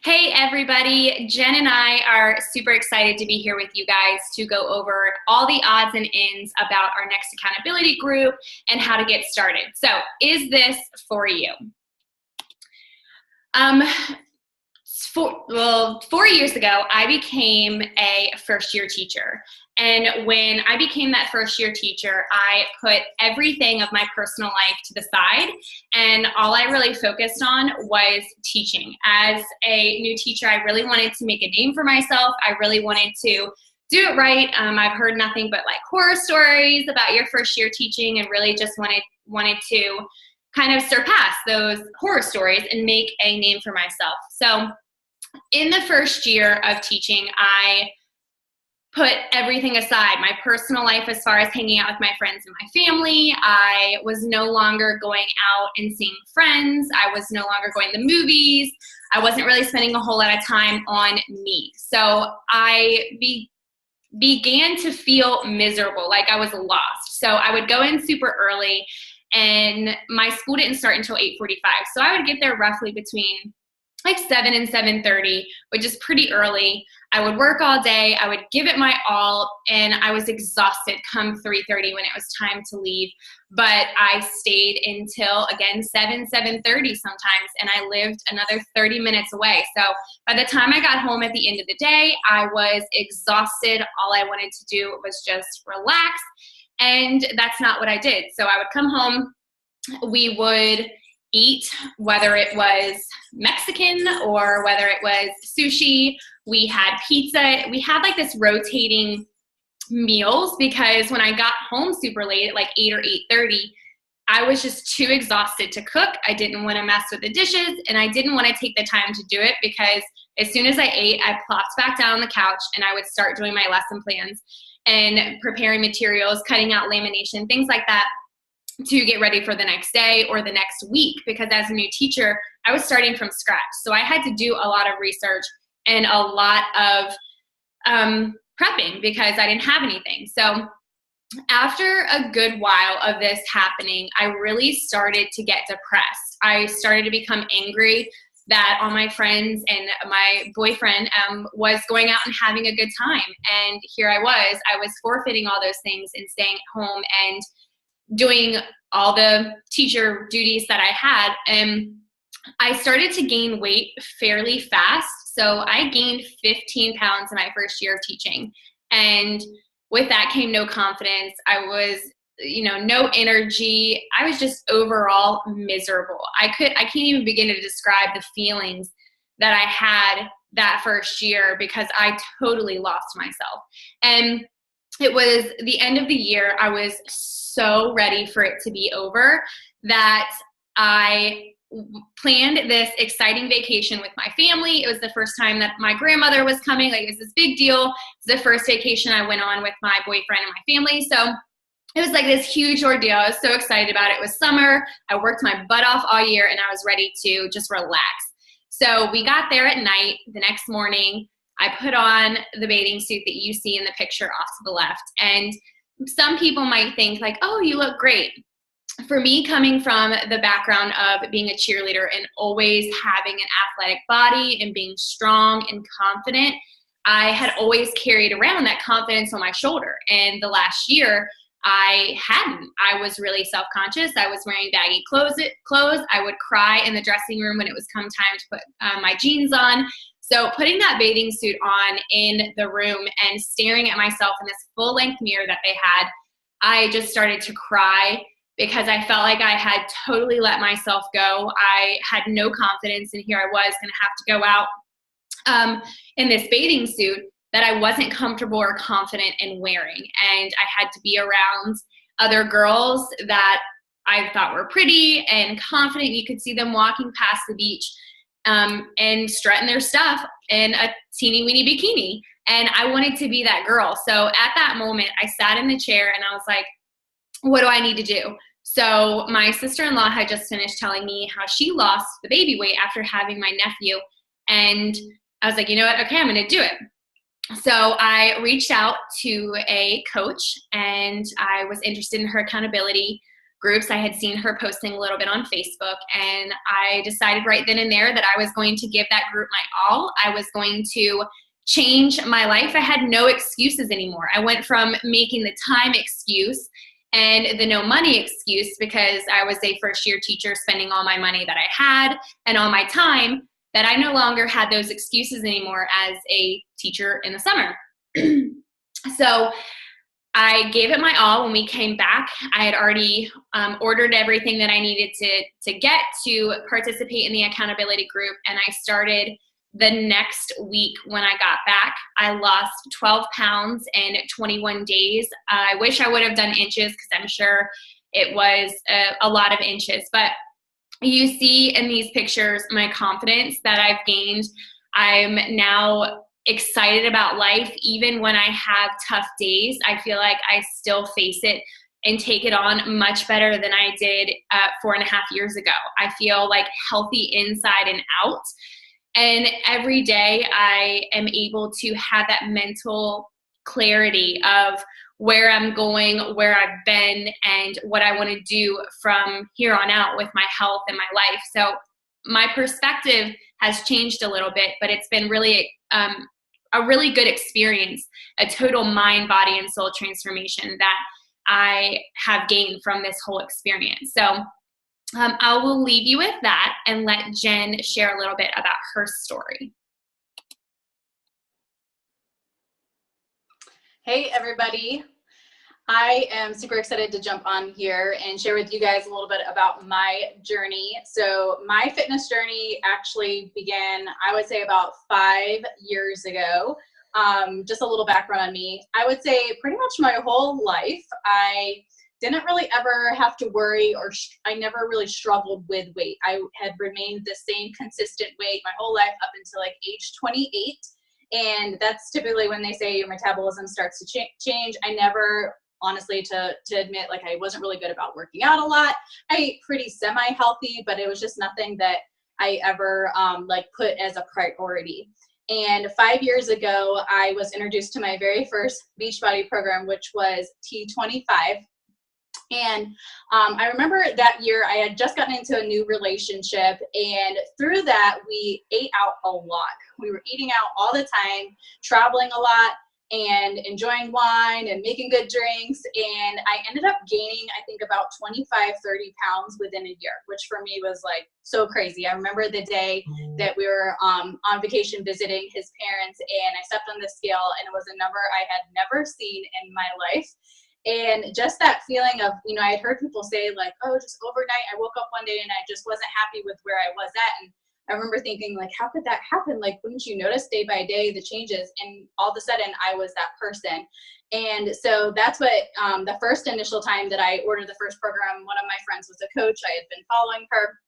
Hey everybody, Jen and I are super excited to be here with you guys to go over all the odds and ends about our next accountability group and how to get started. So, is this for you? Um, 4 years ago, I became a first year teacher. And when I became that first year teacher, I put everything of my personal life to the side. And all I really focused on was teaching. As a new teacher, I really wanted to make a name for myself. I really wanted to do it right. I've heard nothing but like horror stories about your first year teaching and really just wanted to kind of surpass those horror stories and make a name for myself. So in the first year of teaching, I put everything aside, my personal life as far as hanging out with my friends and my family. I was no longer going out and seeing friends. I was no longer going to the movies. I wasn't really spending a whole lot of time on me. So I began to feel miserable, like I was lost. So I would go in super early, and my school didn't start until 8:45. So I would get there roughly between like 7 and 7:30, which is pretty early. I would work all day. I would give it my all, and I was exhausted come 3:30 when it was time to leave. But I stayed until, again, 7:30 sometimes, and I lived another 30 minutes away. So by the time I got home at the end of the day, I was exhausted. All I wanted to do was just relax, and that's not what I did. So I would come home. We would eat, whether it was Mexican or whether it was sushi. We had pizza. We had like this rotating meals because when I got home super late at like 8 or 8:30, I was just too exhausted to cook. I didn't want to mess with the dishes, and I didn't want to take the time to do it because as soon as I ate, I plopped back down on the couch and I would start doing my lesson plans and preparing materials, cutting out lamination, things like that, to get ready for the next day or the next week, because as a new teacher, I was starting from scratch. So I had to do a lot of research and a lot of prepping because I didn't have anything. So after a good while of this happening, I really started to get depressed. I started to become angry that all my friends and my boyfriend was going out and having a good time. And here I was forfeiting all those things and staying at home and doing all the teacher duties that I had. And I started to gain weight fairly fast. So I gained 15 pounds in my first year of teaching. And with that came no confidence. I was, no energy. I was just overall miserable. I can't even begin to describe the feelings that I had that first year because I totally lost myself. And it was the end of the year. I was so ready for it to be over that I planned this exciting vacation with my family. It was the first time that my grandmother was coming. Like, it was this big deal. It was the first vacation I went on with my boyfriend and my family. So it was like this huge ordeal. I was so excited about it. It was summer. I worked my butt off all year, and I was ready to just relax. So we got there at night. The next morning, I put on the bathing suit that you see in the picture off to the left. And some people might think like, oh, you look great. For me, coming from the background of being a cheerleader and always having an athletic body and being strong and confident, I had always carried around that confidence on my shoulder. And the last year, I hadn't. I was really self-conscious. I was wearing baggy clothes. I would cry in the dressing room when it was come time to put my jeans on. So putting that bathing suit on in the room and staring at myself in this full-length mirror that they had, I just started to cry because I felt like I had totally let myself go. I had no confidence, and here I was going to have to go out in this bathing suit that I wasn't comfortable or confident in wearing. And I had to be around other girls that I thought were pretty and confident. You could see them walking past the beach and strutting their stuff in a teeny weeny bikini. And I wanted to be that girl. So at that moment, I sat in the chair and I was like, what do I need to do? So my sister-in-law had just finished telling me how she lost the baby weight after having my nephew. And I was like, you know what? Okay, I'm going to do it. So I reached out to a coach, and I was interested in her accountability groups. I had seen her posting a little bit on Facebook, and I decided right then and there that I was going to give that group my all. I was going to change my life. I had no excuses anymore. I went from making the time excuse and the no money excuse, because I was a first year teacher spending all my money that I had and all my time, that I no longer had those excuses anymore as a teacher in the summer. So I gave it my all. When we came back, I had already ordered everything that I needed to get to participate in the accountability group, and I started the next week. When I got back, I lost 12 pounds in 21 days. I wish I would have done inches, because I'm sure it was a lot of inches. But you see in these pictures my confidence that I've gained. I'm now excited about life. Even when I have tough days, I feel like I still face it and take it on much better than I did 4.5 years ago. I feel like healthy inside and out. And every day I am able to have that mental clarity of where I'm going, where I've been, and what I want to do from here on out with my health and my life. So my perspective has changed a little bit, but it's been really a really good experience, a total mind, body, and soul transformation that I have gained from this whole experience. So I will leave you with that and let Jen share a little bit about her story. Hey, everybody. I am super excited to jump on here and share with you guys a little bit about my journey. So my fitness journey actually began, I would say, about 5 years ago. Just a little background on me. I would say pretty much my whole life, I didn't really ever have to worry, or I never really struggled with weight. I had remained the same consistent weight my whole life up until like age 28. And that's typically when they say your metabolism starts to change. I never, honestly, to admit, like, I wasn't really good about working out a lot. I ate pretty semi-healthy, but it was just nothing that I ever like put as a priority. And 5 years ago, I was introduced to my very first Beachbody program, which was T25. And I remember that year I had just gotten into a new relationship, and through that we ate out a lot. We were eating out all the time, traveling a lot, and enjoying wine and making good drinks. And I ended up gaining, I think, about 25, 30 pounds within a year, which for me was like so crazy. I remember the day that we were on vacation visiting his parents, and I stepped on the scale, and it was a number I had never seen in my life. And just that feeling of, you know, I had heard people say like, oh, just overnight, I woke up one day and I just wasn't happy with where I was at. And I remember thinking, like, how could that happen? Like, wouldn't you notice day by day the changes? And all of a sudden I was that person. And so that's what the first initial time that I ordered the first program, one of my friends was a coach. I had been following her.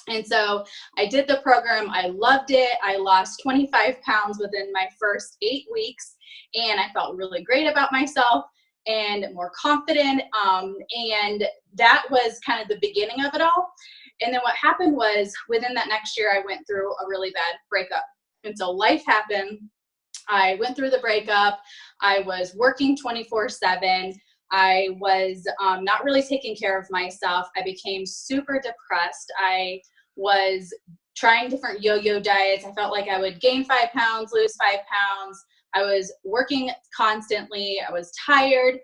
And so I did the program. I loved it. I lost 25 pounds within my first 8 weeks. And I felt really great about myself and more confident. And that was kind of the beginning of it all. And then what happened was, within that next year, I went through a really bad breakup. And so life happened. I went through the breakup. I was working 24/7. I was not really taking care of myself. I became super depressed. I was trying different yo-yo diets. I felt like I would gain 5 pounds, lose 5 pounds. I was working constantly. I was tired,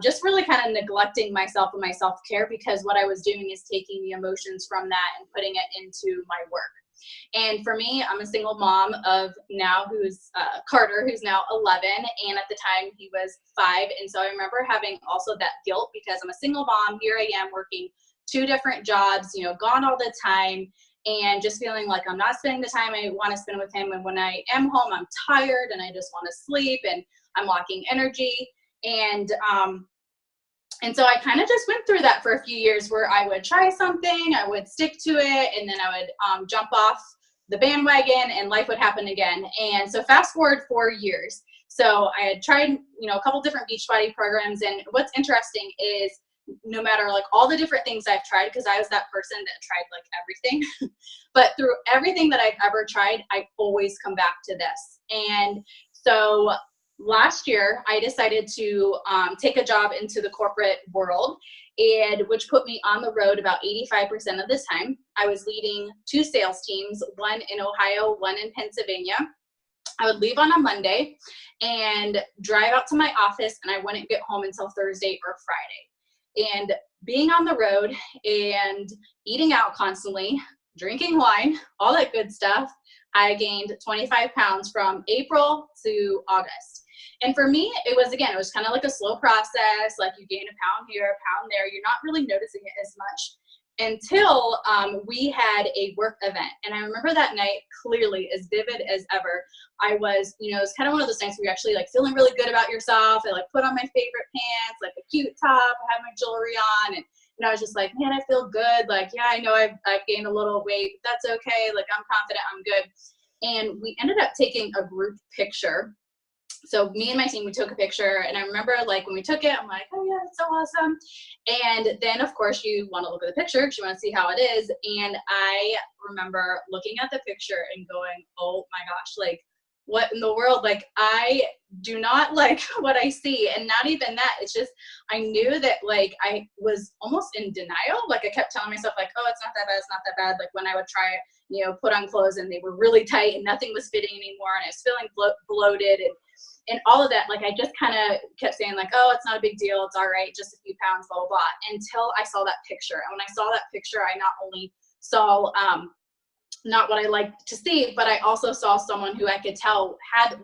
just really kind of neglecting myself and my self-care, because what I was doing is taking the emotions from that and putting it into my work. And for me, I'm a single mom of now who's Carter, who's now 11. And at the time he was 5. And so I remember having also that guilt, because I'm a single mom. Here I am working 2 different jobs, you know, gone all the time, and just feeling like I'm not spending the time I want to spend with him. And when I am home, I'm tired and I just want to sleep, and I'm lacking energy. And so I kind of just went through that for a few years, where I would try something, I would stick to it, and then I would jump off the bandwagon, and life would happen again. And so fast forward 4 years. So I had tried, you know, a couple different Beachbody programs. And what's interesting is, no matter like all the different things I've tried, because I was that person that tried like everything, but through everything that I've ever tried, I always come back to this. And so last year I decided to take a job into the corporate world, and which put me on the road about 85% of the time. I was leading 2 sales teams, one in Ohio, one in Pennsylvania. I would leave on a Monday and drive out to my office, and I wouldn't get home until Thursday or Friday. And being on the road and eating out constantly, drinking wine, all that good stuff, I gained 25 pounds from April to August. And for me, it was kind of like a slow process. Like, you gain a pound here, a pound there. You're not really noticing it as much until we had a work event. And I remember that night clearly, as vivid as ever. I was, it's kind of one of those nights where you're actually like feeling really good about yourself. I like put on my favorite pants, like a cute top, I had my jewelry on, and I was just like, man, I feel good. Like, yeah, I know I've gained a little weight, but that's okay. Like, I'm confident, I'm good. And we ended up taking a group picture. So me and my team, we took a picture, and I remember like when we took it, I'm like, oh yeah, it's so awesome. And then of course you want to look at the picture because you want to see how it is. And I remember looking at the picture and going, oh my gosh, like, what in the world? Like, I do not like what I see. And not even that, it's just, I knew that like I was almost in denial. Like, I kept telling myself like, oh, it's not that bad, it's not that bad. Like, when I would try, put on clothes and they were really tight and nothing was fitting anymore, and I was feeling bloated and all of that, like, I just kind of kept saying like, oh, it's not a big deal, it's all right, just a few pounds, blah, blah, blah, until I saw that picture. And when I saw that picture, I not only saw not what I liked to see, but I also saw someone who I could tell had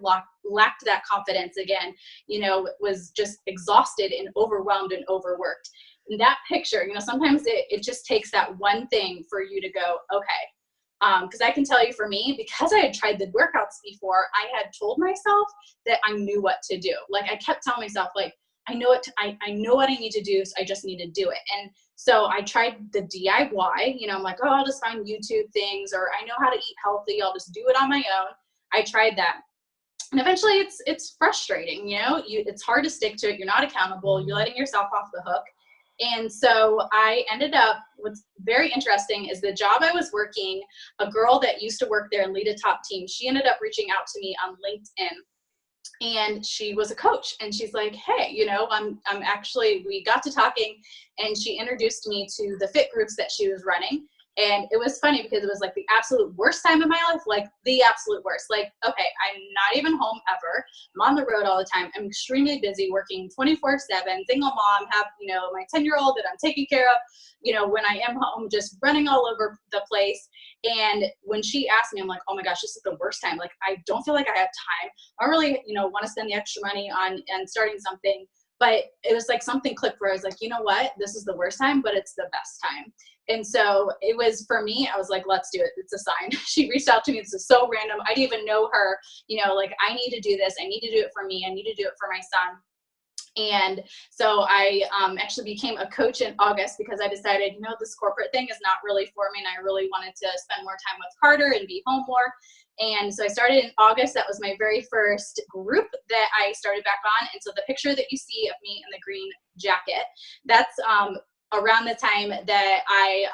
lacked that confidence again, was just exhausted and overwhelmed and overworked. And that picture, sometimes it just takes that one thing for you to go, okay. Because I can tell you, for me, because I had tried the workouts before, I had told myself that I knew what to do. Like, I kept telling myself, like, I know what I need to do, so I just need to do it. And so I tried the DIY, I'm like, oh, I'll just find YouTube things, or I know how to eat healthy, I'll just do it on my own. I tried that. And eventually it's frustrating, it's hard to stick to it. You're not accountable. You're letting yourself off the hook. And so I ended up, what's very interesting is the job I was working, a girl that used to work there and lead a top team, she ended up reaching out to me on LinkedIn. And she was a coach, and she's like, hey, I'm actually, we got to talking, and she introduced me to the fit groups that she was running. And it was funny because it was like the absolute worst time of my life, like the absolute worst. Like, okay, I'm not even home ever. I'm on the road all the time. I'm extremely busy, working 24/7, single mom, have, my 10-year-old that I'm taking care of, when I am home, just running all over the place. And when she asked me, I'm like, oh my gosh, this is the worst time. Like, I don't feel like I have time. I don't really, want to spend the extra money on starting something. But it was like something clicked where I was like, you know what? This is the worst time, but it's the best time. And so it was, for me, I was like, let's do it. It's a sign. She reached out to me. This is so random. I didn't even know her, like, I need to do this. I need to do it for me. I need to do it for my son. And so I actually became a coach in August because I decided, this corporate thing is not really for me. And I really wanted to spend more time with Carter and be home more. And so I started in August. That was my very first group that I started back on. And so the picture that you see of me in the green jacket, that's around the time that I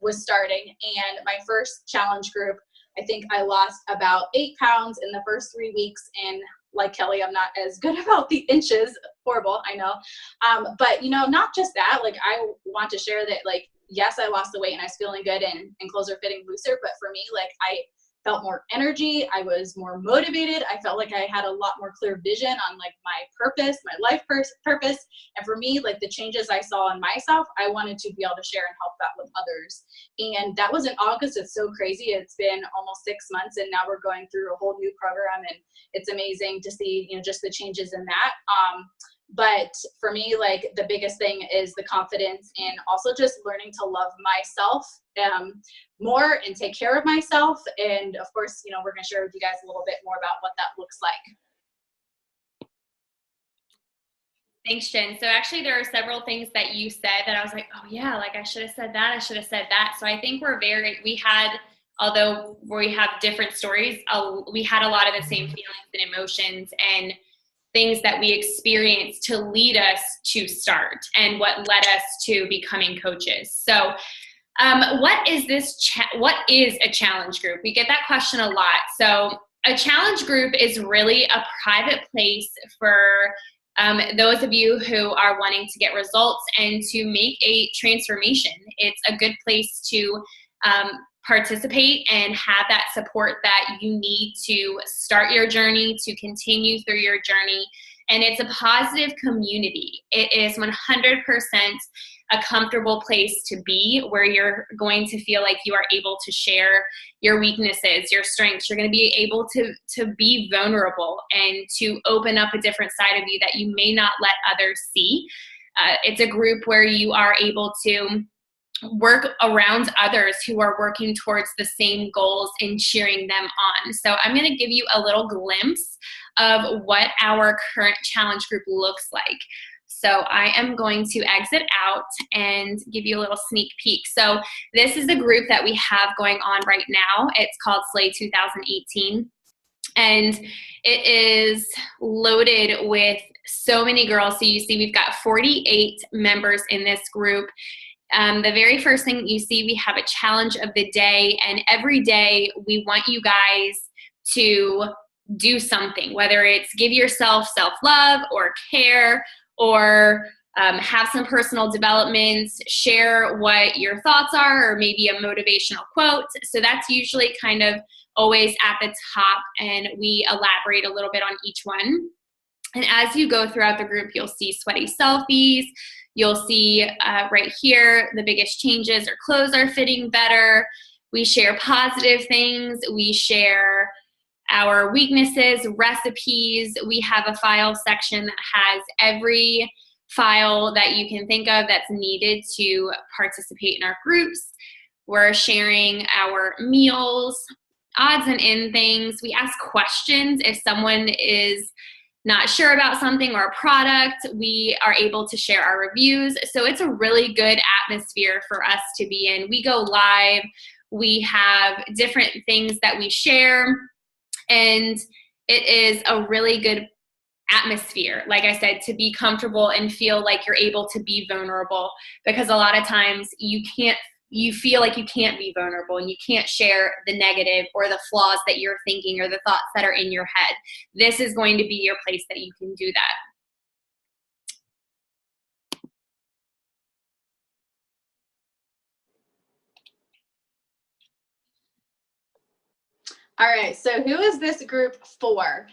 was starting. And my first challenge group, I think I lost about 8 pounds in the first 3 weeks. And like Kelly, I'm not as good about the inches. Horrible, I know. But not just that, like, I want to share that, like, yes, I lost the weight and I was feeling good and clothes are fitting looser, but for me, like, I felt more energy. I was more motivated. I felt like I had a lot more clear vision on like my purpose, my life purpose. And for me, like, the changes I saw in myself, I wanted to be able to share and help that with others. And that was in August. It's so crazy. It's been almost 6 months, and now we're going through a whole new program, and it's amazing to see, just the changes in that. But for me, like, the biggest thing is the confidence, and also just learning to love myself more and take care of myself. And of course, we're going to share with you guys a little bit more about what that looks like. Thanks, Jen. So actually there are several things that you said that I was like, oh yeah, like, I should have said that. I should have said that. So I think although we have different stories, we had a lot of the same feelings and emotions and things that we experienced to lead us to start and what led us to becoming coaches. So what is a challenge group? We get that question a lot. So a challenge group is really a private place for those of you who are wanting to get results and to make a transformation. It's a good place to participate and have that support that you need to start your journey, to continue through your journey. And it's a positive community. It is 100% a comfortable place to be, where you're going to feel like you are able to share your weaknesses, your strengths. You're going to be able to be vulnerable and to open up a different side of you that you may not let others see. It's a group where you are able to work around others who are working towards the same goals and cheering them on. So I'm going to give you a little glimpse of what our current challenge group looks like. So I am going to exit out and give you a little sneak peek. So this is the group that we have going on right now. It's called Slay 2018. And it is loaded with so many girls. So you see we've got 48 members in this group. The very first thing you see, we have a challenge of the day, and every day we want you guys to do something, whether it's give yourself self-love or care, or have some personal development, share what your thoughts are, or maybe a motivational quote. So that's usually kind of always at the top, and we elaborate a little bit on each one. And as you go throughout the group, you'll see sweaty selfies. You'll see right here, the biggest changes, our clothes are fitting better. We share positive things. We share our weaknesses, recipes. We have a file section that has every file that you can think of that's needed to participate in our groups. We're sharing our meals, odds and end things. We ask questions if someone is not sure about something or a product. We are able to share our reviews. So it's a really good atmosphere for us to be in. We go live. We have different things that we share. And it is a really good atmosphere, like I said, to be comfortable and feel like you're able to be vulnerable, because a lot of times you feel like you can't be vulnerable and you can't share the negative or the flaws that you're thinking or the thoughts that are in your head. This is going to be your place that you can do that. All right, so who is this group for?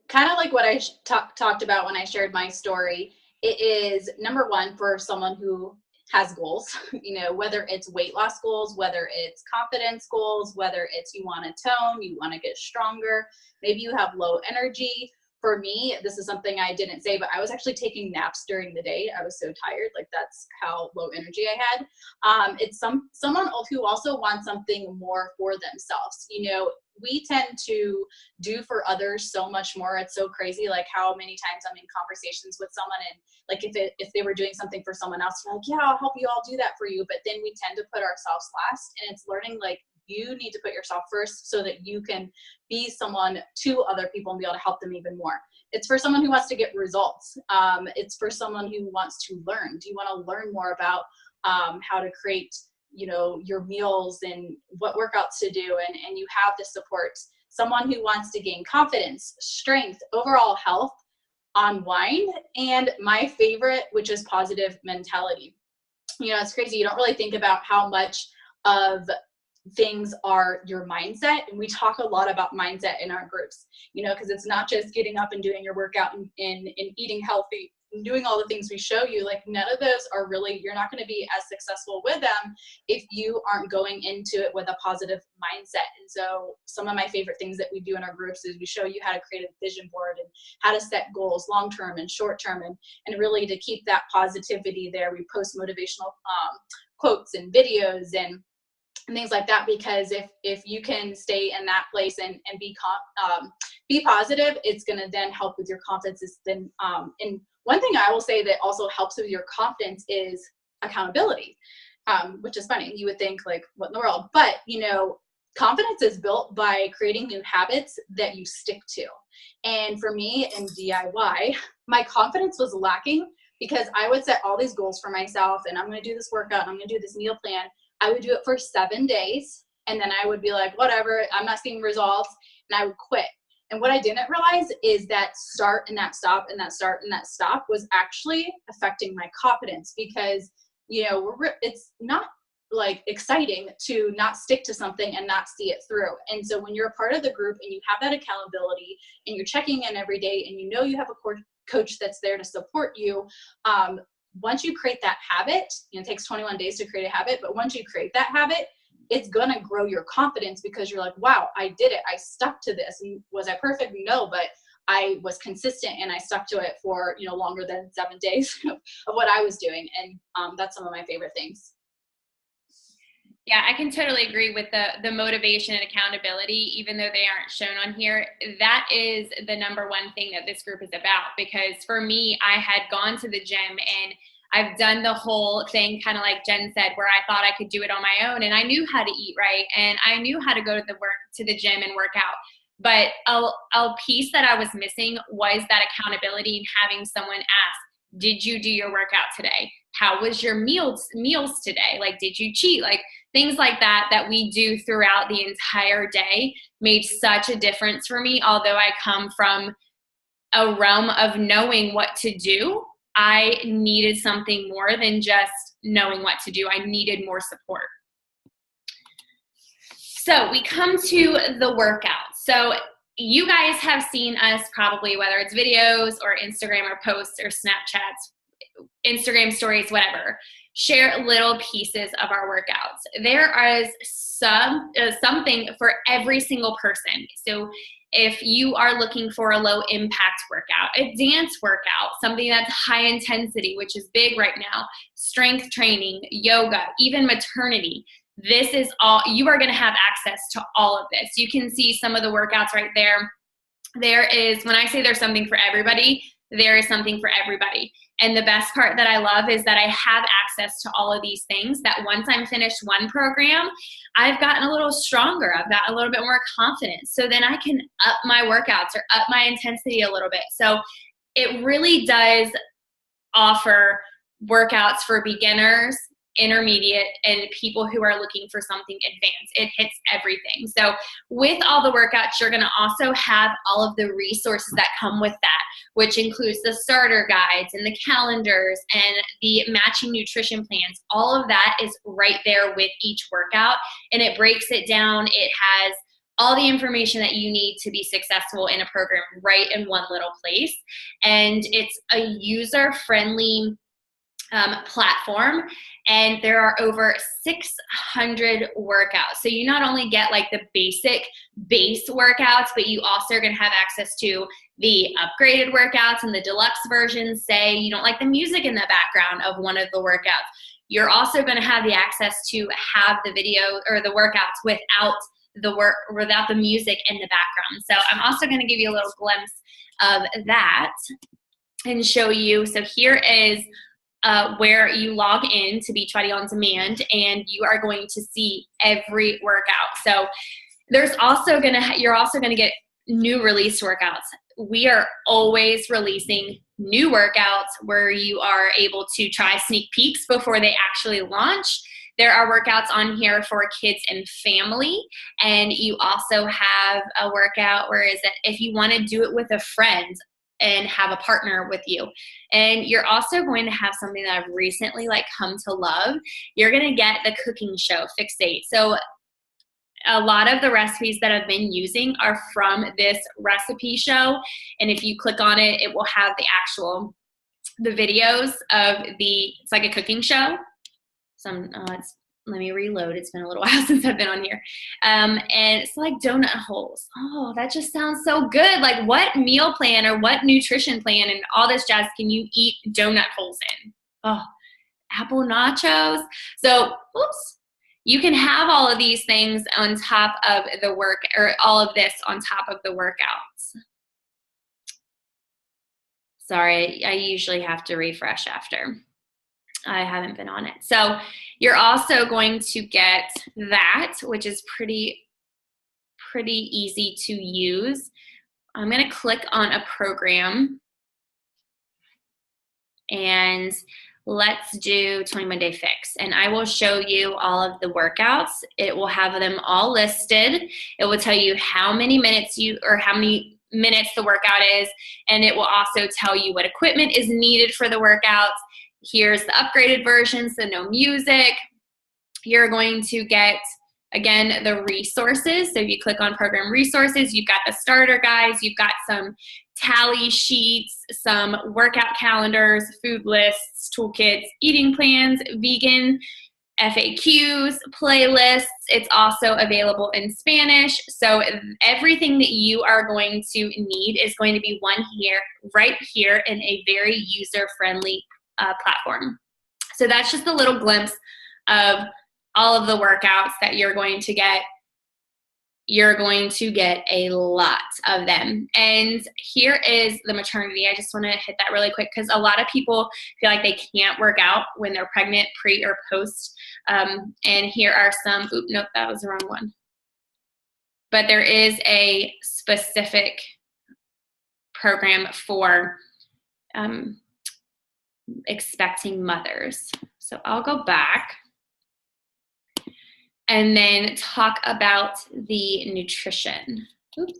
Kind of like what I talked about when I shared my story. It is, number one, for someone who has goals, you know, whether it's weight loss goals, whether it's confidence goals, whether it's you want to tone, you want to get stronger, maybe you have low energy. For me, this is something I didn't say, but I was actually taking naps during the day. I was so tired, like that's how low energy I had. It's someone who also wants something more for themselves. You know, we tend to do for others so much more. It's so crazy, like how many times I'm in conversations with someone, and like if they were doing something for someone else, you're like, yeah, I'll help you, I'll do that for you. But then we tend to put ourselves last, and it's learning like you need to put yourself first so that you can be someone to other people and be able to help them even more. It's for someone who wants to get results. It's for someone who wants to learn. Do you want to learn more about how to create, you know, your meals and what workouts to do, and you have the support? Someone who wants to gain confidence, strength, overall health, unwind, and my favorite, which is positive mentality. You know, it's crazy. You don't really think about how much of things are your mindset, and we talk a lot about mindset in our groups, you know, because it's not just getting up and doing your workout and eating healthy and doing all the things we show you. Like none of those are really, you're not going to be as successful with them if you aren't going into it with a positive mindset. And so some of my favorite things that we do in our groups is we show you how to create a vision board and how to set goals long-term and short-term, and really to keep that positivity there. We post motivational quotes and videos and things like that, because if you can stay in that place and be positive, it's going to then help with your confidence. And one thing I will say that also helps with your confidence is accountability, which is funny. You would think like, what in the world? But you know, confidence is built by creating new habits that you stick to. And for me in DIY, my confidence was lacking because I would set all these goals for myself, and I'm going to do this workout, and I'm going to do this meal plan. I would do it for 7 days, and then I would be like, whatever, I'm not seeing results, and I would quit. And what I didn't realize is that start and that stop and that start and that stop was actually affecting my confidence, because, you know, it's not like exciting to not stick to something and not see it through. And so when you're a part of the group and you have that accountability and you're checking in every day and you know you have a coach that's there to support you, once you create that habit, you know, it takes 21 days to create a habit, but once you create that habit, it's going to grow your confidence, because you're like, wow, I did it. I stuck to this. And was I perfect? No, but I was consistent and I stuck to it for, you know, longer than 7 days of what I was doing. And that's some of my favorite things. Yeah, I can totally agree with the motivation and accountability, even though they aren't shown on here. That is the number one thing that this group is about, because for me, I had gone to the gym and I've done the whole thing, kind of like Jen said, where I thought I could do it on my own, and I knew how to eat right, and I knew how to go to the gym and work out. But a piece that I was missing was that accountability and having someone ask, did you do your workout today? How was your meals today? Like, did you cheat? Like, things like that we do throughout the entire day made such a difference for me. Although I come from a realm of knowing what to do, I needed something more than just knowing what to do. I needed more support. So we come to the workout. So you guys have seen us probably, whether it's videos or Instagram or posts or Snapchats, Instagram stories, whatever, share little pieces of our workouts. There is something for every single person. So if you are looking for a low impact workout, a dance workout, something that's high intensity, which is big right now, strength training, yoga, even maternity, this is all, you are going to have access to all of this. You can see some of the workouts right there. There is, when I say there's something for everybody, there is something for everybody. And the best part that I love is that I have access to all of these things, that once I'm finished one program, I've gotten a little stronger. I've got a little bit more confidence. So then I can up my workouts or up my intensity a little bit. So it really does offer workouts for beginners, intermediate, and people who are looking for something advanced. It hits everything. So with all the workouts, you're going to also have all of the resources that come with that, which includes the starter guides and the calendars and the matching nutrition plans. All of that is right there with each workout, and it breaks it down. It has all the information that you need to be successful in a program right in one little place. And it's a user-friendly platform, and there are over 600 workouts. So you not only get like the basic base workouts, but you also are going to have access to the upgraded workouts and the deluxe versions. Say you don't like the music in the background of one of the workouts, you're also going to have the access to have the video or the workouts without the music in the background. So I'm also going to give you a little glimpse of that and show you. So here is where you log in to Beachbody On Demand, and you are going to see every workout. So you're also gonna get new release workouts. We are always releasing new workouts where you are able to try sneak peeks before they actually launch. There are workouts on here for kids and family, and you also have a workout where is it if you want to do it with a friend and have a partner with you. And you're also going to have something that I've recently come to love. You're going to get the cooking show, Fixate. So a lot of the recipes that I've been using are from this recipe show. And if you click on it, it will have the videos of it's like a cooking show. Let me reload. It's been a little while since I've been on here. And it's like donut holes. Oh, that just sounds so good. Like, what meal plan or what nutrition plan and all this jazz can you eat donut holes in? Oh, apple nachos. So, oops. You can have all of these things on top of all of this on top of the workouts. Sorry, I usually have to refresh after. I haven't been on it. So you're also going to get that, which is pretty easy to use. I'm going to click on a program, and let's do 21 Day Fix. And I will show you all of the workouts. It will have them all listed. It will tell you how many minutes the workout is. And it will also tell you what equipment is needed for the workouts. Here's the upgraded version, so no music. You're going to get, again, the resources. So if you click on program resources, you've got the starter guides, you've got some tally sheets, some workout calendars, food lists, toolkits, eating plans, vegan FAQs, playlists. It's also available in Spanish. So everything that you are going to need is going to be right here in a very user-friendly platform. So that's just a little glimpse of all of the workouts that you're going to get. You're going to get a lot of them. And here is the maternity. I just want to hit that really quick because a lot of people feel like they can't work out when they're pregnant, pre or post. And here are some, nope, that was the wrong one. But there is a specific program for expecting mothers. So I'll go back and then talk about the nutrition. Oops.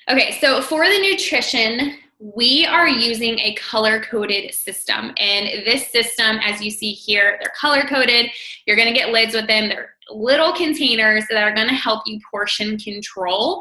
Okay, so for the nutrition, we are using a color-coded system. And this system, as you see here, they're color-coded. You're gonna get lids with them. They're little containers that are gonna help you portion control.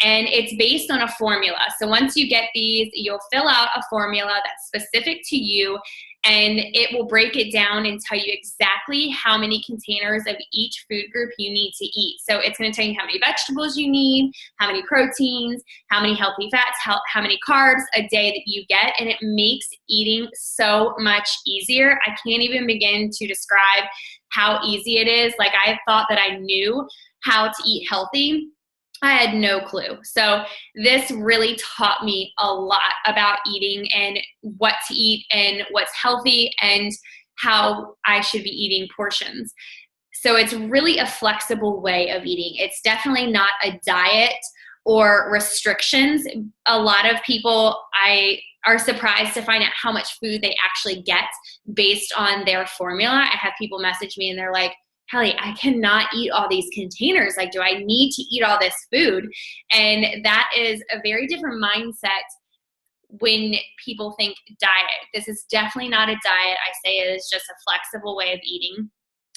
And it's based on a formula. So once you get these, you'll fill out a formula that's specific to you, and it will break it down and tell you exactly how many containers of each food group you need to eat. So it's going to tell you how many vegetables you need, how many proteins, how many healthy fats, how many carbs a day that you get, and it makes eating so much easier. I can't even begin to describe how easy it is. Like, I thought that I knew how to eat healthy. I had no clue. So this really taught me a lot about eating and what to eat and what's healthy and how I should be eating portions. So it's really a flexible way of eating. It's definitely not a diet or restrictions. A lot of people are surprised to find out how much food they actually get based on their formula. I have people message me and they're like, Kelly, I cannot eat all these containers. Like, do I need to eat all this food? And that is a very different mindset when people think diet. This is definitely not a diet. I say it is just a flexible way of eating.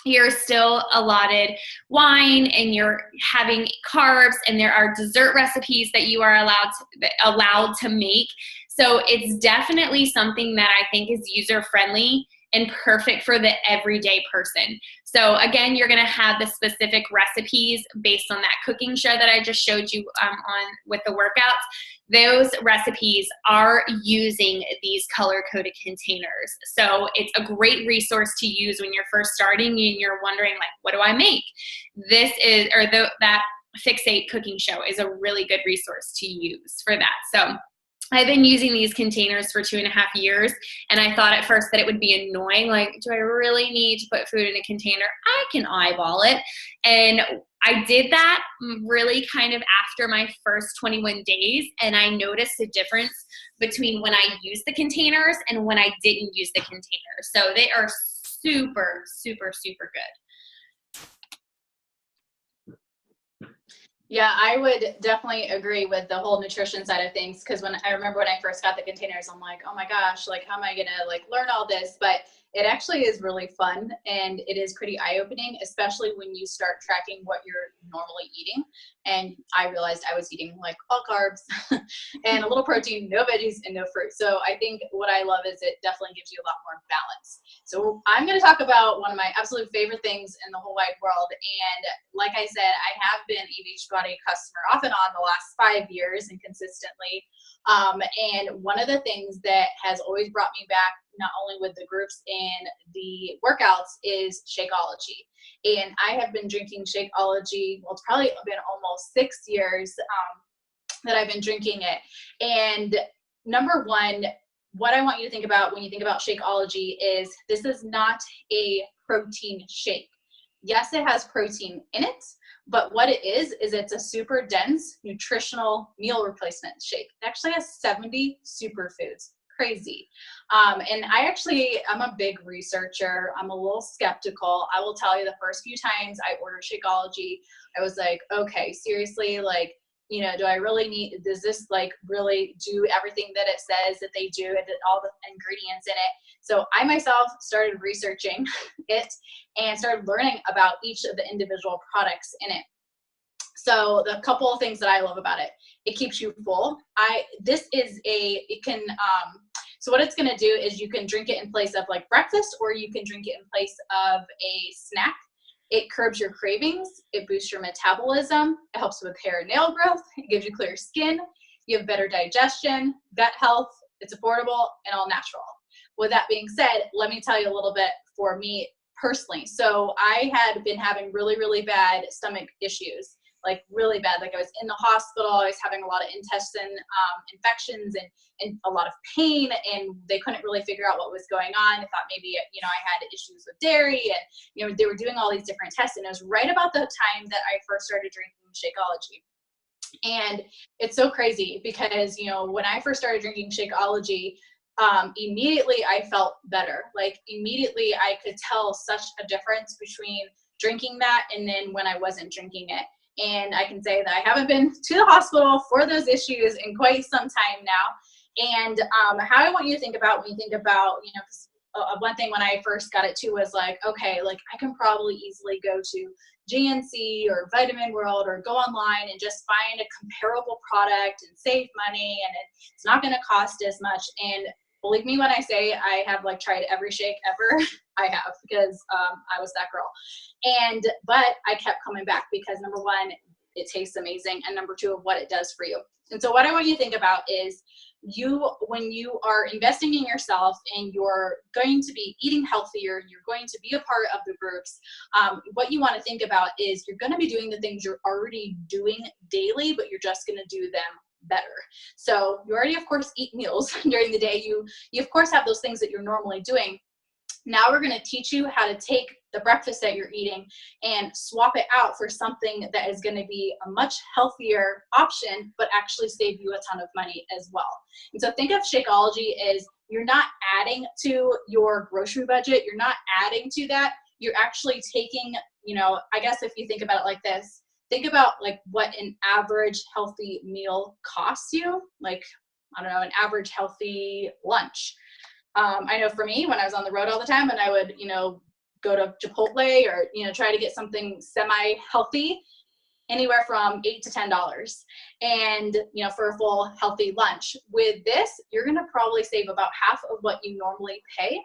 You're still allotted wine and you're having carbs, and there are dessert recipes that you are allowed to make. So it's definitely something that I think is user-friendly and perfect for the everyday person. So again, you're gonna have the specific recipes based on that cooking show that I just showed you on with the workouts. Those recipes are using these color-coded containers. So it's a great resource to use when you're first starting and you're wondering, like, what do I make? That Fixate cooking show is a really good resource to use for that. So I've been using these containers for 2.5 years, and I thought at first that it would be annoying. Like, do I really need to put food in a container? I can eyeball it. And I did that really kind of after my first 21 days, and I noticed a difference between when I used the containers and when I didn't use the containers. So they are super, super, super good. Yeah, I would definitely agree with the whole nutrition side of things, because I remember when I first got the containers, I'm like, oh my gosh, like, how am I gonna learn all this? But it actually is really fun, and it is pretty eye-opening, especially when you start tracking what you're normally eating. And I realized I was eating all carbs and a little protein, no veggies, and no fruit. So I think what I love is it definitely gives you a lot more balance. So I'm going to talk about one of my absolute favorite things in the whole wide world. And like I said, I have been a Beachbody customer off and on the last 5 years and consistently. And one of the things that has always brought me back, not only with the groups and the workouts, is Shakeology. And I have been drinking Shakeology, well, it's probably been almost 6 years that I've been drinking it. And number one, what I want you to think about when you think about Shakeology is this is not a protein shake. Yes, it has protein in it, but what it is it's a super dense nutritional meal replacement shake. It actually has 70 superfoods. crazy. And I'm a big researcher. I'm a little skeptical. I will tell you, the first few times I ordered Shakeology, I was like, okay, seriously, like, you know, do I really need, does this like really do everything that it says that they do, and all the ingredients in it? So I myself started researching it and started learning about each of the individual products in it. So the couple of things that I love about it, it keeps you full. So what it's going to do is you can drink it in place of like breakfast, or you can drink it in place of a snack. It curbs your cravings. It boosts your metabolism. It helps with hair and nail growth. It gives you clear skin. You have better digestion, gut health. It's affordable and all natural. With that being said, let me tell you a little bit for me personally. So I had been having really, really bad stomach issues, like really bad. Like I was in the hospital. I was having a lot of intestine infections and a lot of pain, and they couldn't really figure out what was going on. They thought maybe, you know, I had issues with dairy, and, you know, they were doing all these different tests. And it was right about the time that I first started drinking Shakeology. And it's so crazy because, you know, when I first started drinking Shakeology, immediately I felt better. Like immediately I could tell such a difference between drinking that and then when I wasn't drinking it. And I can say that I haven't been to the hospital for those issues in quite some time now. And how I want you to think about when you think about, you know, 'cause one thing when I first got it too was like, okay, like I can probably easily go to GNC or Vitamin World or go online and just find a comparable product and save money, and it's not going to cost as much. And believe me when I say I have like tried every shake ever. I have, because I was that girl. But I kept coming back because number one, it tastes amazing, and number two, of what it does for you. And so what I want you to think about is when you are investing in yourself and you're going to be eating healthier, you're going to be a part of the groups, what you want to think about is you're going to be doing the things you're already doing daily, but you're just going to do them better. So you already, of course, eat meals during the day. You of course have those things that you're normally doing. Now we're going to teach you how to take the breakfast that you're eating and swap it out for something that is going to be a much healthier option, but actually save you a ton of money as well. And so think of Shakeology as you're not adding to your grocery budget. You're not adding to that. You're actually taking, you know, I guess if you think about it like this, think about like what an average healthy meal costs you. Like, I don't know, an average healthy lunch. I know for me, when I was on the road all the time and I would, you know, go to Chipotle or, you know, try to get something semi-healthy, anywhere from $8 to $10. And, you know, for a full healthy lunch. With this, you're going to probably save about half of what you normally pay.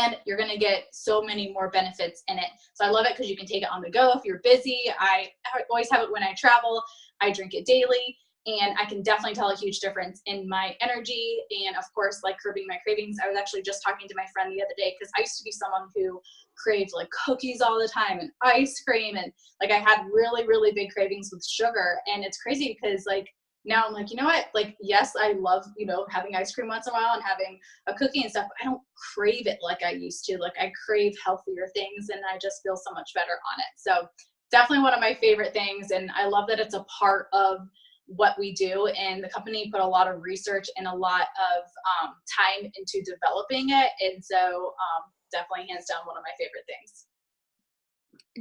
And you're going to get so many more benefits in it. So I love it because you can take it on the go if you're busy. I always have it when I travel. I drink it daily. And I can definitely tell a huge difference in my energy and, of course, like curbing my cravings. I was actually just talking to my friend the other day because I used to be someone who craved like cookies all the time and ice cream. And like I had really, really big cravings with sugar. And it's crazy because like now I'm like, you know what? Like, yes, I love, you know, having ice cream once in a while and having a cookie and stuff. But I don't crave it like I used to. Like I crave healthier things and I just feel so much better on it. So definitely one of my favorite things. And I love that it's a part of what we do, and the company put a lot of research and a lot of time into developing it, and so definitely hands down one of my favorite things.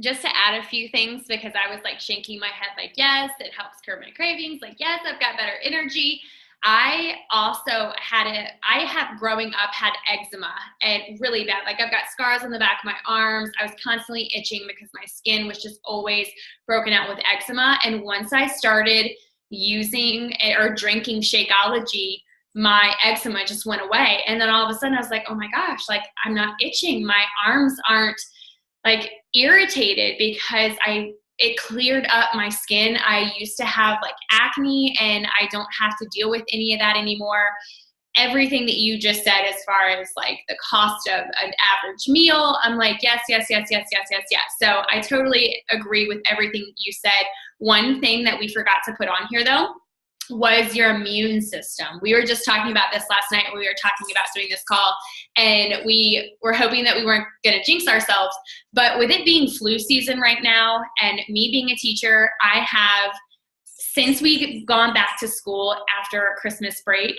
Just to add a few things, because I was like shaking my head like, yes, it helps curb my cravings, like, yes, I've got better energy. I also I have growing up had eczema, and really bad. Like I've got scars on the back of my arms. I was constantly itching because my skin was just always broken out with eczema. And once I started using or drinking Shakeology, my eczema just went away. And then all of a sudden I was like, oh my gosh, like I'm not itching. My arms aren't like irritated because it cleared up my skin. I used to have like acne and I don't have to deal with any of that anymore. Everything that you just said as far as like the cost of an average meal, I'm like, yes. So I totally agree with everything you said. One thing that we forgot to put on here though was your immune system. We were just talking about this last night when we were talking about doing this call, and we were hoping that we weren't going to jinx ourselves. But with it being flu season right now and me being a teacher, I have, since we've gone back to school after Christmas break,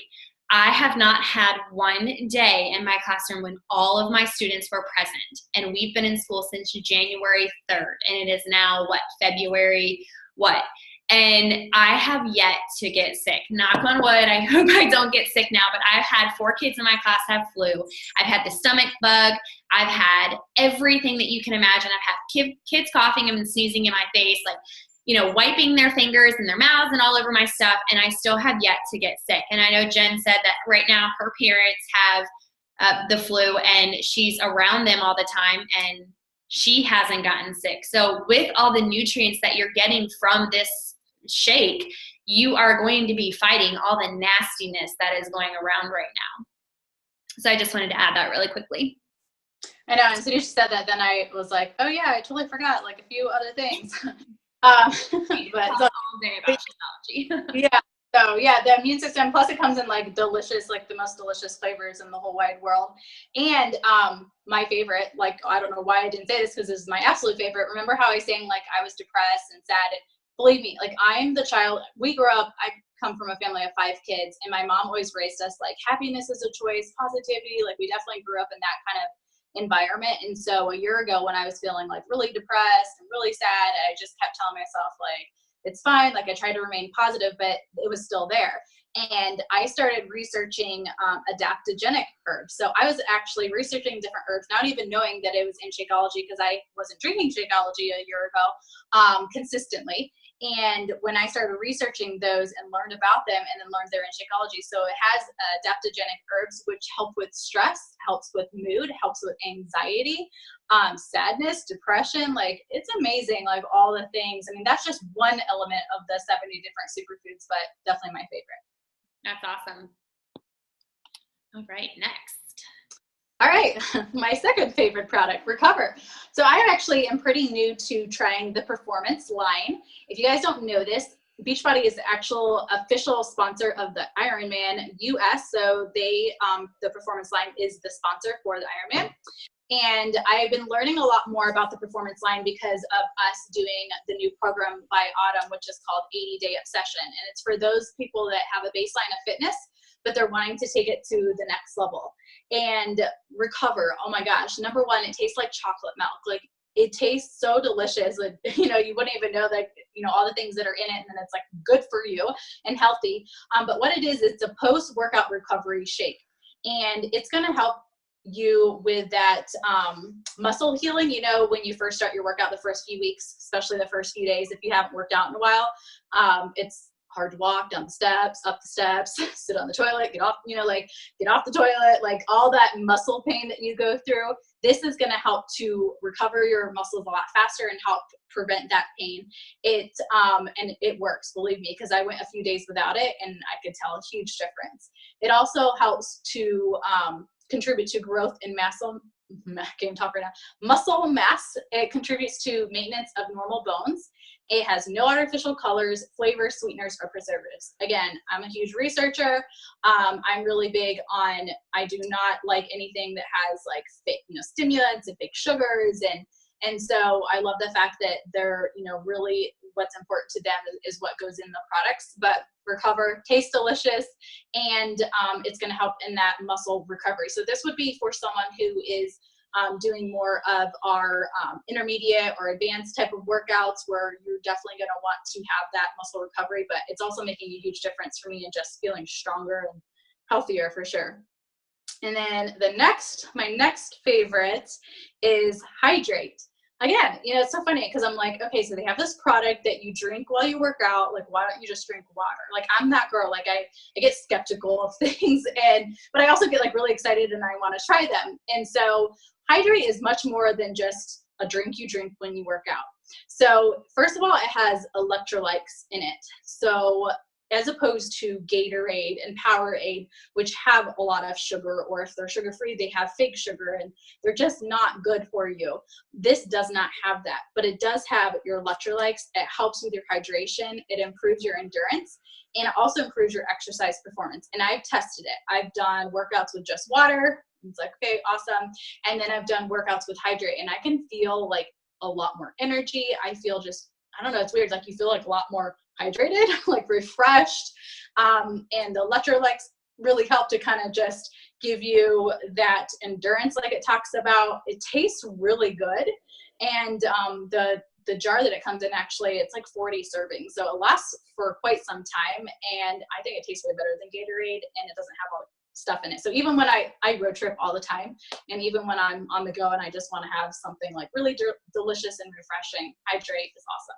I have not had one day in my classroom when all of my students were present. And we've been in school since January 3rd. And it is now, February, what? And I have yet to get sick. Knock on wood, I hope I don't get sick now, but I've had 4 kids in my class have flu. I've had the stomach bug. I've had everything that you can imagine. I've had kids coughing and sneezing in my face, like, wiping their fingers and their mouths and all over my stuff, and I still have yet to get sick. And I know Jen said that right now her parents have the flu, and she's around them all the time, and she hasn't gotten sick. So with all the nutrients that you're getting from this shake, you are going to be fighting all the nastiness that is going around right now. So I just wanted to add that really quickly. I know, and as soon as you said that, then I was like, oh yeah, I totally forgot like a few other things. But all day about Shakeology. Yeah. So yeah, the immune system, plus it comes in like delicious, like the most delicious flavors in the whole wide world. And my favorite, like, I don't know why I didn't say this because this is my absolute favorite. Remember how I was saying like I was depressed and sad? And believe me, like I'm the child, I come from a family of 5 kids, and my mom always raised us like happiness is a choice, positivity. Like we definitely grew up in that kind of environment. And so a year ago when I was feeling like really depressed and really sad, I just kept telling myself like, it's fine. Like I tried to remain positive, but it was still there. And I started researching adaptogenic herbs. So I was actually researching different herbs, not even knowing that it was in Shakeology because I wasn't drinking Shakeology a year ago consistently. And when I started researching those and learned about them, and then learned they're in Shakeology, so it has adaptogenic herbs which help with stress, helps with mood, helps with anxiety, sadness, depression. Like it's amazing, like all the things. I mean, that's just one element of the 70 different superfoods, but definitely my favorite. That's awesome. All right, next. All right, my second favorite product, Recover. So I actually am pretty new to trying the Performance line. If you guys don't know this, Beachbody is the actual official sponsor of the Ironman US. So they, the Performance line is the sponsor for the Ironman. And I've been learning a lot more about the Performance line because of us doing the new program by Autumn, which is called 80-Day Obsession. And it's for those people that have a baseline of fitness, but they're wanting to take it to the next level. And Recover, oh my gosh, number one, it tastes like chocolate milk. Like it tastes so delicious. Like, you wouldn't even know that, all the things that are in it, and then it's like good for you and healthy. But what it is, it's a post-workout recovery shake. And it's gonna help you with that muscle healing. When you first start your workout, the first few weeks, especially the first few days, if you haven't worked out in a while, it's hard to walk down the steps, up the steps, sit on the toilet, get off the toilet, like all that muscle pain that you go through. This is going to help to recover your muscles a lot faster and help prevent that pain. And it works, believe me, because I went a few days without it and I could tell a huge difference. It also helps to contribute to growth in muscle mass. It contributes to maintenance of normal bones. It has no artificial colors, flavors, sweeteners, or preservatives. Again, I'm a huge researcher. I'm really big on, I do not like anything that has like fake, stimulants and fake sugars. And so I love the fact that they're, really what's important to them is what goes in the products. But Recover tastes delicious, and it's going to help in that muscle recovery. So this would be for someone who is doing more of our intermediate or advanced type of workouts, where you're definitely going to want to have that muscle recovery, but it's also making a huge difference for me in just feeling stronger and healthier for sure. And then my next favorite is Hydrate. Again, it's so funny because I'm like, okay, so they have this product that you drink while you work out. Like, why don't you just drink water? Like, I'm that girl. Like, I get skeptical of things, but I also get like really excited and I want to try them. And so Hydrate is much more than just a drink you drink when you work out. So first of all, it has electrolytes in it. So as opposed to Gatorade and Powerade, which have a lot of sugar, or if they're sugar-free, they have fake sugar and they're just not good for you. This does not have that, but it does have your electrolytes. It helps with your hydration. It improves your endurance, and it also improves your exercise performance. And I've tested it. I've done workouts with just water. It's like, okay, awesome. And then I've done workouts with Hydrate, and I can feel like a lot more energy. I feel just, I don't know, it's weird. Like you feel like a lot more hydrated, like refreshed. And the really help to kind of just give you that endurance like it talks about. It tastes really good. And the jar that it comes in, actually, it's like 40 servings. So it lasts for quite some time. And I think it tastes way better than Gatorade, and it doesn't have all the stuff in it. So even when I road trip all the time, and even when I'm on the go and I just want to have something like really delicious and refreshing, Hydrate is awesome.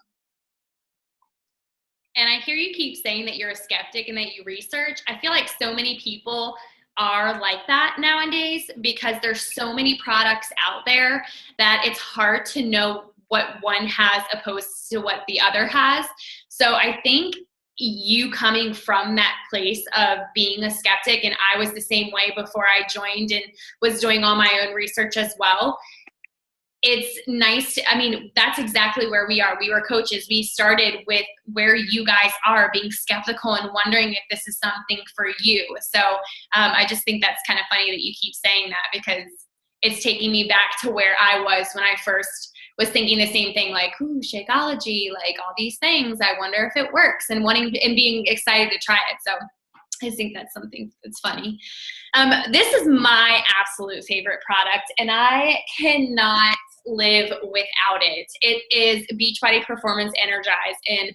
And I hear you keep saying that you're a skeptic and that you research. I feel like so many people are like that nowadays because there's so many products out there that it's hard to know what one has opposed to what the other has. So I think you coming from that place of being a skeptic, and I was the same way before I joined and was doing all my own research as well. It's nice to, I mean, that's exactly where we are. We were coaches. We started with where you guys are, being skeptical and wondering if this is something for you. So I just think that's kind of funny that you keep saying that, because it's taking me back to where I was when I first was thinking the same thing, like, ooh, Shakeology, like all these things. I wonder if it works, and wanting and being excited to try it. So I think that's something that's funny. This is my absolute favorite product, and I cannot live without it. It is Beachbody Performance Energize, and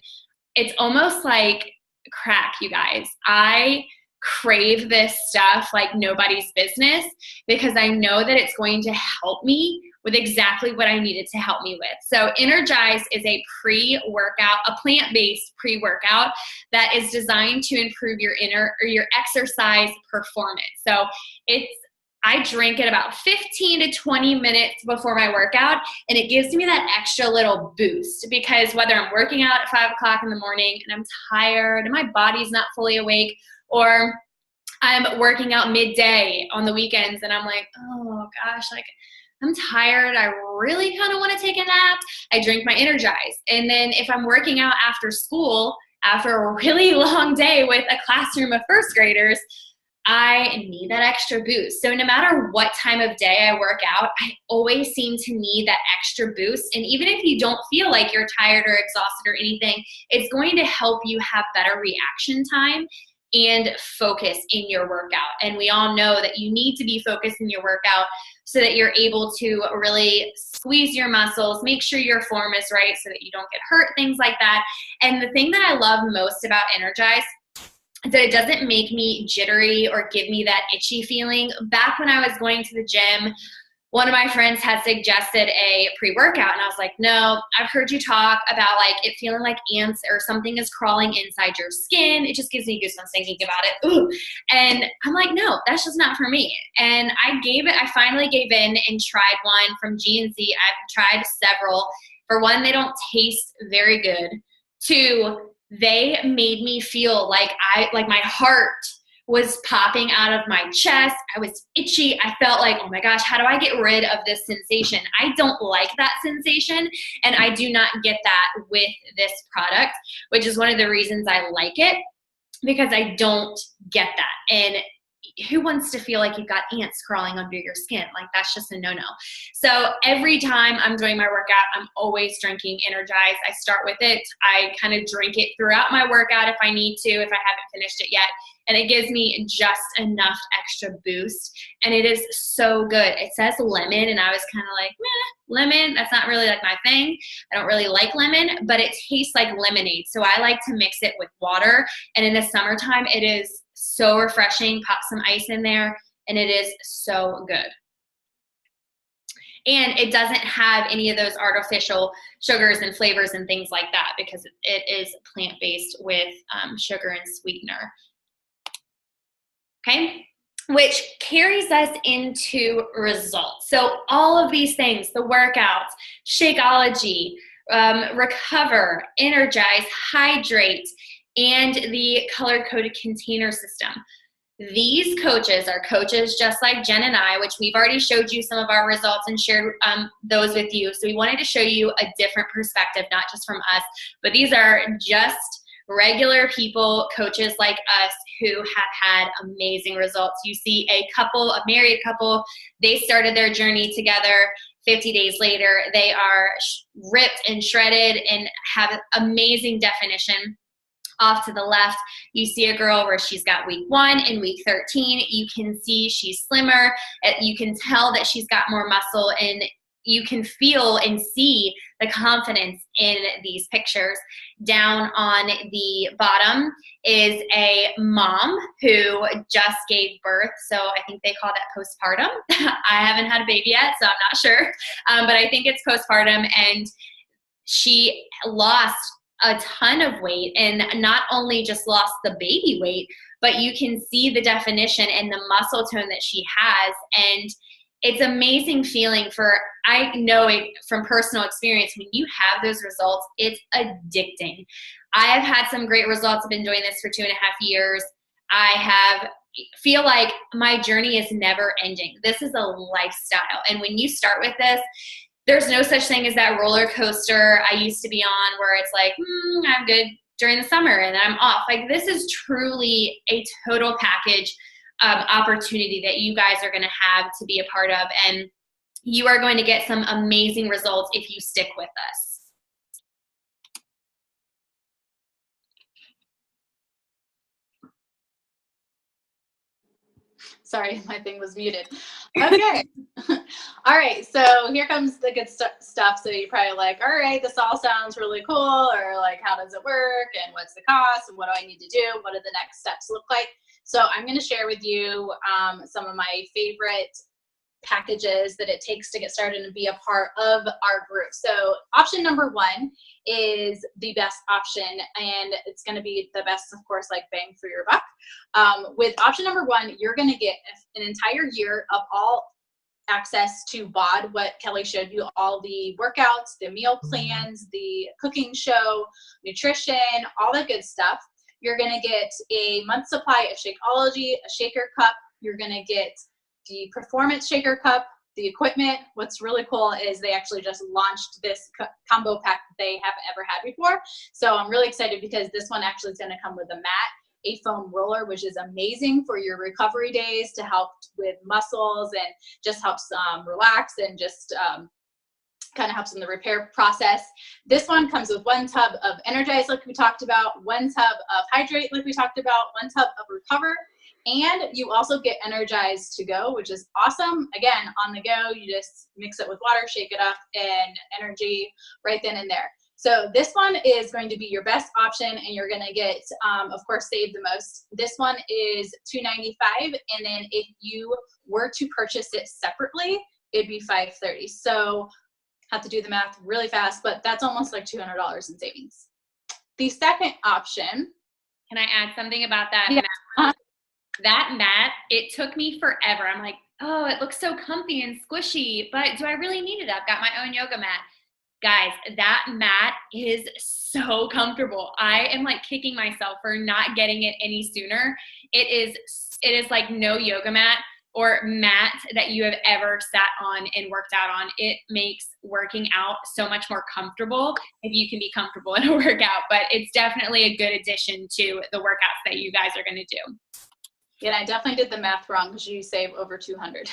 it's almost like crack, you guys. I crave this stuff like nobody's business, because I know that it's going to help me with exactly what I needed to help me with. So Energize is a pre-workout, a plant-based pre-workout that is designed to improve your exercise performance. So I drink it about 15 to 20 minutes before my workout, and it gives me that extra little boost, because whether I'm working out at 5 o'clock in the morning and I'm tired and my body's not fully awake, or I'm working out midday on the weekends and I'm like, oh gosh, like I'm tired, I really kind of want to take a nap, I drink my Energize. And then if I'm working out after school, after a really long day with a classroom of first graders, I need that extra boost. So no matter what time of day I work out, I always seem to need that extra boost. And even if you don't feel like you're tired or exhausted or anything, it's going to help you have better reaction time and focus in your workout. And we all know that you need to be focused in your workout so that you're able to really squeeze your muscles, make sure your form is right so that you don't get hurt, things like that. And the thing that I love most about Energize is that it doesn't make me jittery or give me that itchy feeling. Back when I was going to the gym, one of my friends had suggested a pre-workout, and I was like, no, I've heard you talk about like it feeling like ants or something is crawling inside your skin. It just gives me goosebumps thinking about it. Ooh. And I'm like, no, that's just not for me. And I finally gave in and tried one from GNC. I've tried several. For one, they don't taste very good. Two, they made me feel like my heart was popping out of my chest. I was itchy. I felt like, oh my gosh, how do I get rid of this sensation? I don't like that sensation, and I do not get that with this product, which is one of the reasons I like it, because I don't get that. And who wants to feel like you've got ants crawling under your skin? Like, that's just a no-no. So every time I'm doing my workout, I'm always drinking Energize. I start with it. I kind of drink it throughout my workout if I need to, if I haven't finished it yet. And it gives me just enough extra boost. And it is so good. It says lemon, and I was kind of like, lemon, that's not really like my thing. I don't really like lemon, but it tastes like lemonade. So I like to mix it with water. And in the summertime, it is so refreshing. Pop some ice in there, and it is so good. And it doesn't have any of those artificial sugars and flavors and things like that, because it is plant-based with sugar and sweetener. Okay, which carries us into results. So all of these things, the workouts, Shakeology, Recover, Energize, Hydrate, and the color-coded container system. These coaches are coaches just like Jen and I, which we've already showed you some of our results and shared those with you. So we wanted to show you a different perspective, not just from us, but these are just regular people, coaches like us, who have had amazing results. You see a married couple, they started their journey together. 50 days later, they are ripped and shredded and have amazing definition. Off to the left, you see a girl where she's got week 1 and week 13. You can see she's slimmer. You can tell that she's got more muscle, and you can feel and see the confidence in these pictures. Down on the bottom is a mom who just gave birth. So I think they call that postpartum. I haven't had a baby yet, so I'm not sure. But I think it's postpartum, and she lost a ton of weight, and not only just lost the baby weight, but you can see the definition and the muscle tone that she has. And it's amazing feeling I know it from personal experience, when you have those results, it's addicting. I have had some great results. I've been doing this for 2.5 years. Feel like my journey is never ending. This is a lifestyle. And when you start with this, there's no such thing as that roller coaster I used to be on where it's like, I'm good during the summer and I'm off. Like, this is truly a total package opportunity that you guys are going to have to be a part of. And you are going to get some amazing results if you stick with us. Sorry, my thing was muted. Okay. All right, so here comes the good stuff. So you're probably like, all right, this all sounds really cool, or like, how does it work, and what's the cost, and what do I need to do? What do the next steps look like? So I'm going to share with you some of my favorite packages that it takes to get started and be a part of our group. So option number 1 is the best option, and it's going to be the best, of course, like bang for your buck. With option number 1, you're going to get an entire year of all access to BOD, what Kelly showed you, all the workouts, the meal plans, the cooking show, nutrition, all that good stuff. You're going to get a month supply of Shakeology, a shaker cup. You're going to get the Performance Shaker Cup, the equipment. What's really cool is they actually just launched this combo pack that they haven't ever had before. So I'm really excited because this one actually is going to come with a mat, a foam roller, which is amazing for your recovery days to help with muscles and just helps relax and just kind of helps in the repair process. This one comes with 1 tub of Energize, like we talked about, 1 tub of Hydrate, like we talked about, 1 tub of Recover, and you also get Energize to go, which is awesome. Again, on the go, you just mix it with water, shake it up, and energy right then and there. So this one is going to be your best option, and you're going to get, of course, save the most. This one is $295, and then if you were to purchase it separately, it'd be $530. So have to do the math really fast, but that's almost like $200 in savings. The second option. Can I add something about that? Yeah. That mat, it took me forever. I'm like, oh, it looks so comfy and squishy, but do I really need it? I've got my own yoga mat. Guys, that mat is so comfortable. I am like kicking myself for not getting it any sooner. It is like no yoga mat or mat that you have ever sat on and worked out on. It makes working out so much more comfortable if you can be comfortable in a workout, but it's definitely a good addition to the workouts that you guys are going to do. Yeah, I definitely did the math wrong because you save over 200.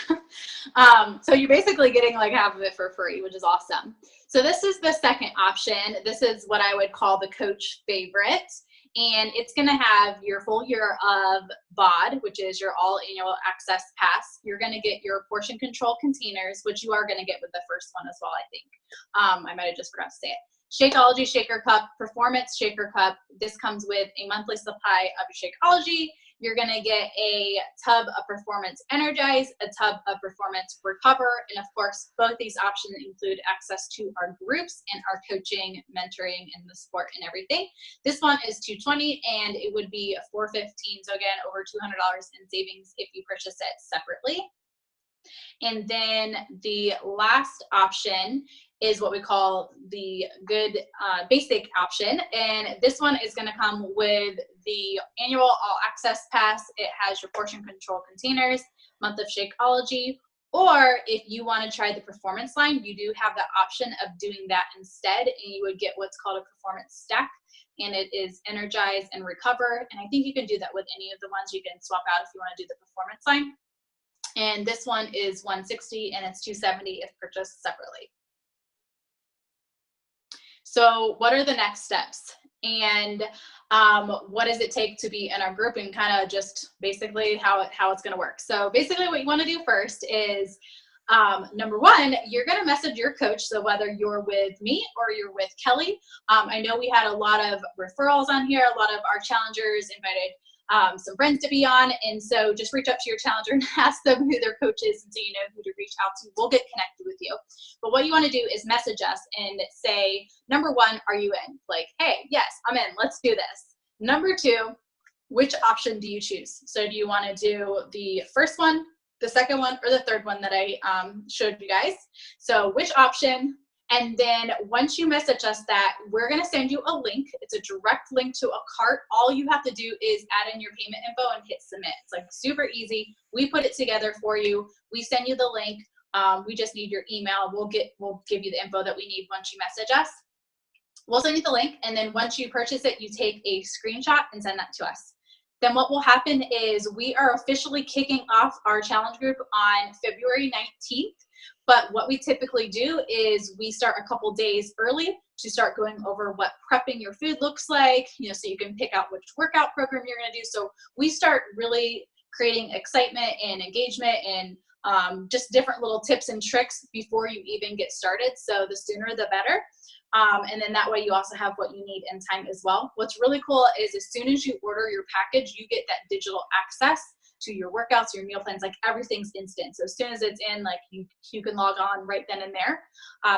So you're basically getting like half of it for free, which is awesome. So this is the second option. This is what I would call the coach favorite. And it's going to have your full year of BOD, which is your all annual access pass. You're going to get your portion control containers, which you are going to get with the first one as well, I think. I might have just forgot to say it. Shakeology Shaker Cup, Performance Shaker Cup. This comes with a monthly supply of Shakeology. You're going to get a tub of Performance Energize, a tub of Performance Recover, and of course, both these options include access to our groups and our coaching, mentoring, and the support and everything. This one is $220, and it would be $415, so again, over $200 in savings if you purchase it separately. And then the last option is what we call the good basic option. And this one is going to come with the annual all access pass. It has your portion control containers, month of Shakeology, or if you want to try the performance line, you do have the option of doing that instead, and you would get what's called a performance stack, and it is Energize and Recover. And I think you can do that with any of the ones. You can swap out if you want to do the performance line. And this one is $160, and it's $270 if purchased separately. So what are the next steps? and what does it take to be in our group, and kind of just basically how it's going to work. So basically what you want to do first is number one, you're going to message your coach. So whether you're with me or you're with Kelly, I know we had a lot of referrals on here. A lot of our challengers invited some friends to be on. And so just reach out to your challenger and ask them who their coach is, and so you know who to reach out to. We'll get connected with you. But what you want to do is message us and say, number one, are you in? Like, hey, yes, I'm in. Let's do this. Number two, which option do you choose? So do you want to do the first one, the second one, or the third one that I showed you guys? So which option? And then once you message us that, we're going to send you a link. It's a direct link to a cart. All you have to do is add in your payment info and hit submit. It's like super easy. We put it together for you. We send you the link. We just need your email. We'll give you the info that we need once you message us. We'll send you the link, and then once you purchase it, you take a screenshot and send that to us. Then what will happen is we are officially kicking off our challenge group on February 19th. But what we typically do is we start a couple days early to start going over what prepping your food looks like, so you can pick out which workout program you're going to do. So we start really creating excitement and engagement and just different little tips and tricks before you even get started. So the sooner the better. And then that way you also have what you need in time as well. What's really cool is as soon as you order your package, you get that digital access to your workouts, your meal plans, like everything's instant. So as soon as it's in, like you can log on right then and there.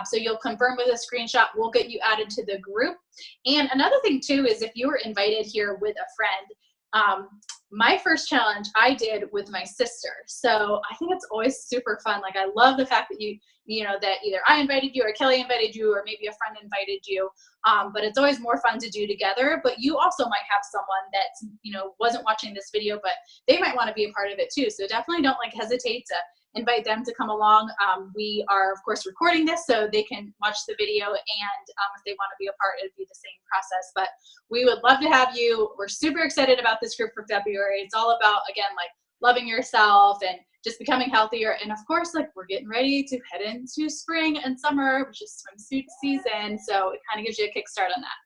So you'll confirm with a screenshot. We'll get you added to the group. And another thing too is if you were invited here with a friend, my first challenge I did with my sister. So I think it's always super fun. Like I love the fact that that either I invited you or Kelly invited you or maybe a friend invited you. But it's always more fun to do together. But you also might have someone that's, wasn't watching this video, but they might want to be a part of it too. So definitely don't hesitate to invite them to come along. We are, of course, recording this so they can watch the video, and if they want to be a part, it'd be the same process. But we would love to have you. We're super excited about this group for February. It's all about, again, loving yourself and just becoming healthier. And of course, we're getting ready to head into spring and summer, which is swimsuit season. So it kind of gives you a kickstart on that.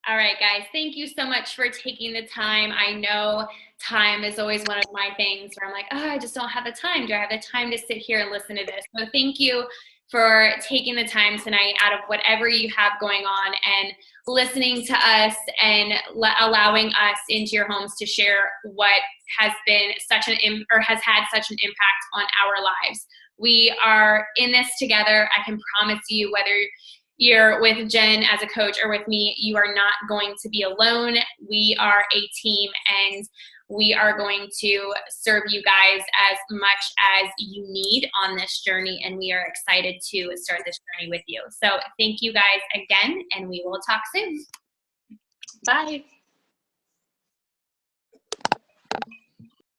All right, guys, thank you so much for taking the time. I know time is always one of my things where I'm like, I just don't have the time. Do I have the time to sit here and listen to this? So thank you for taking the time tonight out of whatever you have going on and listening to us and allowing us into your homes to share what has been has had such an impact on our lives. We are in this together. I can promise you, whether you're with Jen as a coach or with me, you are not going to be alone. We are a team, and we are going to serve you guys as much as you need on this journey, and we are excited to start this journey with you. So thank you guys again, and we will talk soon. Bye.